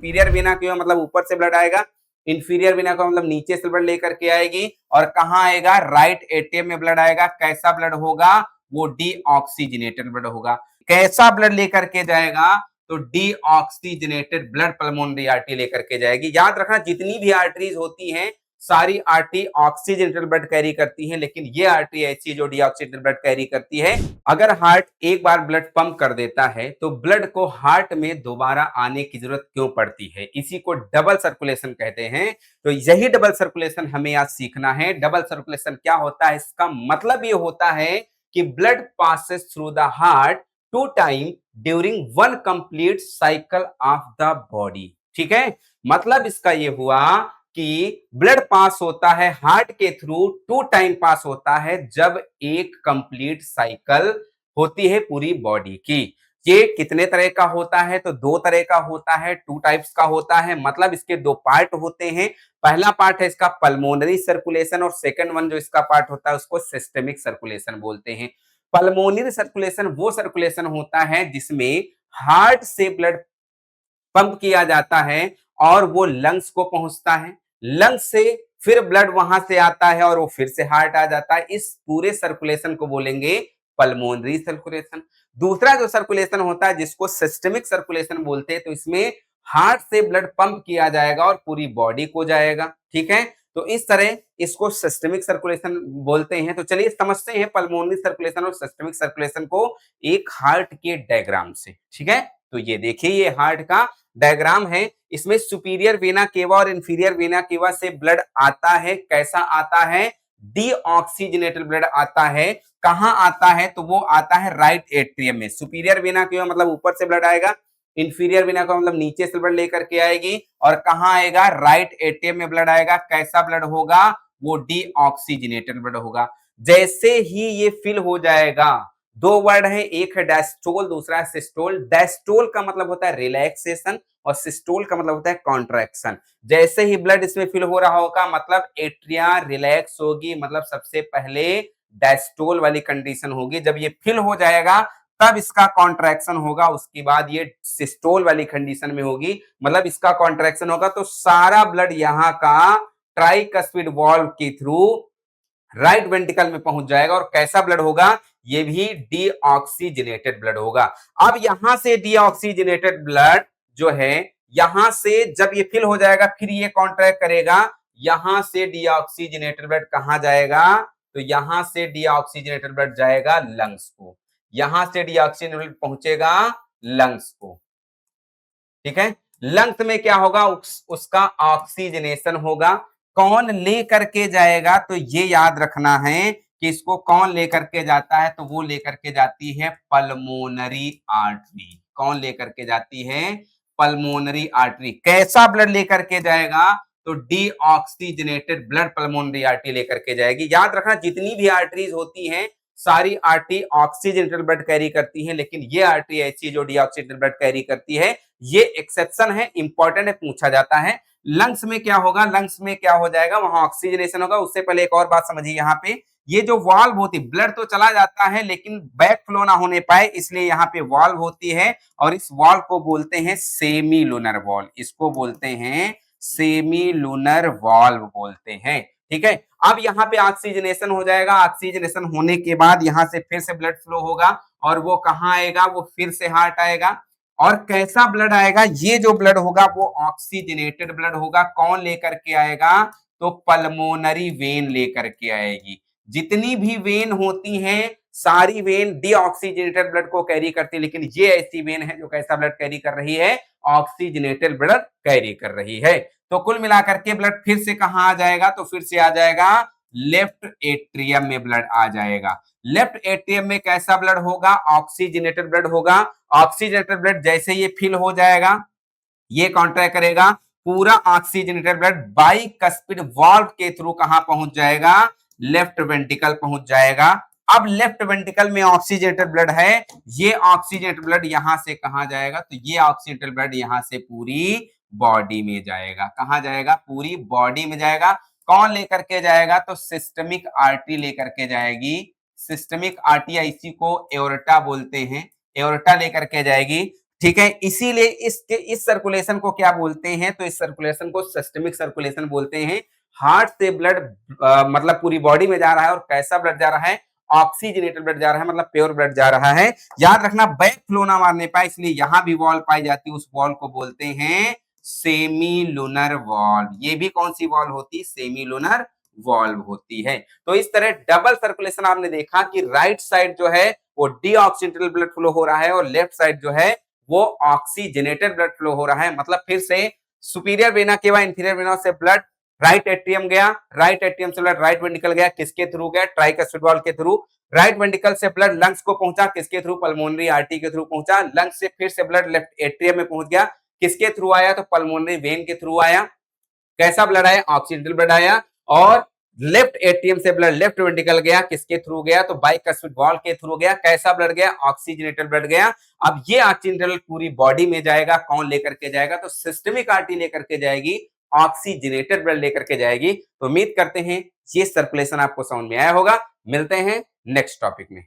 Superior vena cava मतलब ऊपर से ब्लड आएगा, इंफीरियर वेना का मतलब नीचे से ब्लड लेकर के आएगी, और कहाँ आएगा, राइट एट्रियम में ब्लड आएगा। कैसा ब्लड होगा, वो डीऑक्सीजनेटेड ब्लड होगा। कैसा ब्लड लेकर के जाएगा, तो डीऑक्सीजनेटेड ब्लड पल्मोनरी आर्टरी लेकर के जाएगी। याद रखना जितनी भी आर्टरीज होती हैं सारी आर्टरी ऑक्सीजनेटेड ब्लड कैरी करती हैं, लेकिन ये आर्टरी ऐसी है जो डीऑक्सीजनेटेड ब्लड कैरी करती है। अगर हार्ट एक बार ब्लड पंप कर देता है तो ब्लड को हार्ट में दोबारा आने की जरूरत क्यों पड़ती है, इसी को डबल सर्कुलेशन कहते हैं। तो यही डबल सर्कुलेशन हमें आज सीखना है। डबल सर्कुलेशन क्या होता है, इसका मतलब ये होता है कि blood passes through the heart 2 time during 1 complete cycle of the body. ठीक है, मतलब इसका ये हुआ कि ब्लड पास होता है हार्ट के थ्रू 2 टाइम पास होता है जब एक कंप्लीट साइकिल होती है पूरी बॉडी की। ये कितने तरह का होता है, तो 2 तरह का होता है, 2 टाइप्स का होता है। मतलब इसके 2 पार्ट होते हैं। पहला पार्ट है इसका पल्मोनरी सर्कुलेशन, और सेकंड वन जो इसका पार्ट होता है उसको सिस्टेमिक सर्कुलेशन बोलते हैं। पल्मोनरी सर्कुलेशन वो सर्कुलेशन होता है जिसमें हार्ट से ब्लड पंप किया जाता है और वो लंग्स को पहुंचता है, लंग्स से फिर ब्लड वहां से आता है और वो फिर से हार्ट आ जाता है। इस पूरे सर्कुलेशन को बोलेंगे पल्मोनरी सर्कुलेशन। दूसरा जो सर्कुलेशन होता है जिसको सिस्टेमिक सर्कुलेशन बोलते हैं, तो इसमें हार्ट से ब्लड पंप किया जाएगा और पूरी बॉडी को जाएगा। ठीक है, तो इस तरह इसको सिस्टेमिक सर्कुलेशन बोलते हैं। तो चलिए समझते हैं पल्मोनरी सर्कुलेशन और सिस्टेमिक सर्कुलेशन को एक हार्ट के डायग्राम से। ठीक है, तो ये देखिए ये हार्ट का डायग्राम है। इसमें सुपीरियर वेना केवा और इंफीरियर वेना केवा से ब्लड आता है। कैसा आता है, डीऑक्सीजनेटेड ब्लड आता है। कहां आता है, तो वो आता है राइट एट्रियम में। सुपीरियर वेना केवा मतलब ऊपर से ब्लड आएगा, इंफीरियर वेना का मतलब नीचे से ब्लड लेकर के आएगी, और कहां आएगा, राइट एट्रियम में ब्लड आएगा। कैसा ब्लड होगा, वो डीऑक्सीजनेटेड ब्लड होगा। जैसे ही ये फिल हो जाएगा, 2 वर्ड है, एक है डायस्टोल, दूसरा है सिस्टोल। डायस्टोल का मतलब होता है रिलैक्सेशन और सिस्टोल का मतलब होता है कॉन्ट्रैक्शन। जैसे ही ब्लड इसमें फिल हो रहा होगा मतलब एट्रिया रिलैक्स होगी, मतलब सबसे पहले डायस्टोल वाली कंडीशन होगी। जब ये फिल हो जाएगा तब इसका कॉन्ट्रैक्शन होगा, उसके बाद ये सिस्टोल वाली कंडीशन में होगी, मतलब इसका कॉन्ट्रैक्शन होगा। तो सारा ब्लड यहाँ का ट्राइकस्पिड वाल्व के थ्रू राइट वेंट्रिकल में पहुंच जाएगा। और कैसा ब्लड होगा, ये भी डीऑक्सीजनेटेड ब्लड होगा। अब यहां से डीऑक्सीजनेटेड ब्लड जो है, यहां से जब ये फिल हो जाएगा फिर ये कॉन्ट्रैक्ट करेगा। यहां से डीऑक्सीजनेटेड ब्लड कहां जाएगा, तो यहां से डीऑक्सीजनेटेड ब्लड जाएगा लंग्स को, यहां से डीऑक्सीजनेटेड ब्लड पहुंचेगा लंग्स को। ठीक है, लंग्स में क्या होगा, उसका ऑक्सीजनेशन होगा। कौन ले करके जाएगा, तो ये याद रखना है कि इसको कौन लेकर के जाता है, तो वो लेकर के जाती है पल्मोनरी आर्टरी। कौन लेकर के जाती है, पल्मोनरी आर्टरी। कैसा ब्लड लेकर के जाएगा, तो डीऑक्सीजनेटेड ब्लड पल्मोनरी आर्टरी लेकर के जाएगी। याद रखना जितनी भी आर्टरीज होती हैं सारी आर्टरी ऑक्सीजनेटेड ब्लड कैरी करती हैं, लेकिन ये आर्टरी ऐसी जो डीऑक्सीजनेटेड ब्लड कैरी करती है, ये एक्सेप्शन है, इंपॉर्टेंट है, पूछा जाता है। लंग्स में क्या होगा, लंग्स में क्या हो जाएगा, वहां ऑक्सीजनेशन होगा। उससे पहले एक और बात समझिए, यहाँ पे ये जो वाल्व होती है, ब्लड तो चला जाता है लेकिन बैक फ्लो ना होने पाए, इसलिए यहाँ पे वाल्व होती है, और इस वाल्व को बोलते हैं सेमी लूनर वाल्व। इसको बोलते हैं सेमी लूनर वाल्व बोलते हैं। ठीक है, अब यहाँ पे ऑक्सीजनेशन हो जाएगा। ऑक्सीजनेशन होने के बाद यहाँ से फिर से ब्लड फ्लो होगा, और वो कहाँ आएगा, वो फिर से हार्ट आएगा। और कैसा ब्लड आएगा, ये जो ब्लड होगा वो ऑक्सीजनेटेड ब्लड होगा। कौन लेकर के आएगा, तो पल्मोनरी वेन लेकर के आएगी। जितनी भी वेन होती हैं सारी वेन डीऑक्सीजनेटेड ब्लड को कैरी करती है, लेकिन ये ऐसी वेन है जो कैसा ब्लड कैरी कर रही है, ऑक्सीजनेटेड ब्लड कैरी कर रही है। तो कुल मिलाकर के ब्लड फिर से कहां आ जाएगा, तो फिर से आ जाएगा लेफ्ट एट्रियम में ब्लड आ जाएगा। लेफ्ट एट्रियम में कैसा ब्लड होगा, ऑक्सीजनेटेड ब्लड होगा। ऑक्सीजनेटेड ब्लड जैसे ये फिल हो जाएगा, ये कॉन्ट्रैक्ट करेगा, पूरा ऑक्सीजनेटेड ब्लड बाइकस्पिड वाल्व के थ्रू कहां पहुंच जाएगा, लेफ्ट वेंट्रिकल पहुंच जाएगा। अब लेफ्ट वेंट्रिकल में ऑक्सीजनेटेड ब्लड है, ये ऑक्सीजनेटेड ब्लड यहां से कहां जाएगा, तो ये ऑक्सीजनेटेड ब्लड यहां से पूरी बॉडी में जाएगा। कहां जाएगा, पूरी बॉडी में जाएगा। कौन लेकर के जाएगा, तो सिस्टमिक आर्टरी लेकर के जाएगी। सिस्टमिक आर्टरी, इसी को एओर्टा बोलते हैं, एओर्टा लेकर के जाएगी। ठीक है, इसीलिए इस सर्कुलेशन को क्या बोलते हैं, तो इस सर्कुलेशन को सिस्टमिक सर्कुलेशन बोलते हैं। हार्ट से ब्लड मतलब पूरी बॉडी में जा रहा है, और कैसा ब्लड जा रहा है, ऑक्सीजनेटेड ब्लड जा रहा है, मतलब प्योर ब्लड जा रहा है। याद रखना बैक फ्लो ना मारने पाए, इसलिए यहां भी वॉल पाई जाती है, उस वॉल को बोलते हैं सेमी लूनर वॉल्व। ये भी कौन सी वॉल्व होती, सेमी लूनर वॉल्व होती है। तो इस तरह डबल सर्कुलेशन आपने देखा कि राइट साइड जो है वो डीऑक्सीजनेटेड ब्लड फ्लो हो रहा है, और लेफ्ट साइड जो है वो ऑक्सीजनेटेड ब्लड फ्लो हो रहा है। मतलब फिर से सुपीरियर वेना के बाद इंफीरियर वेना से ब्लड राइट एट्रियम गया, राइट एट्रियम से ब्लड राइट वेंट्रिकल गया, किसके थ्रू गया, ट्राइकस्पिड वॉल्व के थ्रू। राइट वेंट्रिकल से ब्लड लंग्स को पहुंचा, किसके थ्रू, पल्मोनरी आर्टरी के थ्रू पहुंचा। लंग्स से फिर से ब्लड लेफ्ट एट्रियम में पहुंच गया, किसके थ्रू आया, तो पल्मोनरी वेन के थ्रू आया। कैसा ब्लड आया, ऑक्सीजनेटेड ब्लड आया। और लेफ्ट एट्रियम से ब्लड लेफ्ट वेंट्रिकल गया, किसके थ्रू गया, तो बाइकस्पिड वॉल्व के थ्रू गया। कैसा ब्लड गया, ऑक्सीजनेटेड ब्लड गया। अब ये ऑक्सीजनेटेड पूरी बॉडी में जाएगा, कौन लेकर के जाएगा, तो सिस्टमिक आर्टरी लेकर के जाएगी, ऑक्सीजनेटेड ब्लड लेकर के जाएगी। तो उम्मीद करते हैं ये सर्कुलेशन आपको समझ में आया होगा। मिलते हैं नेक्स्ट टॉपिक में।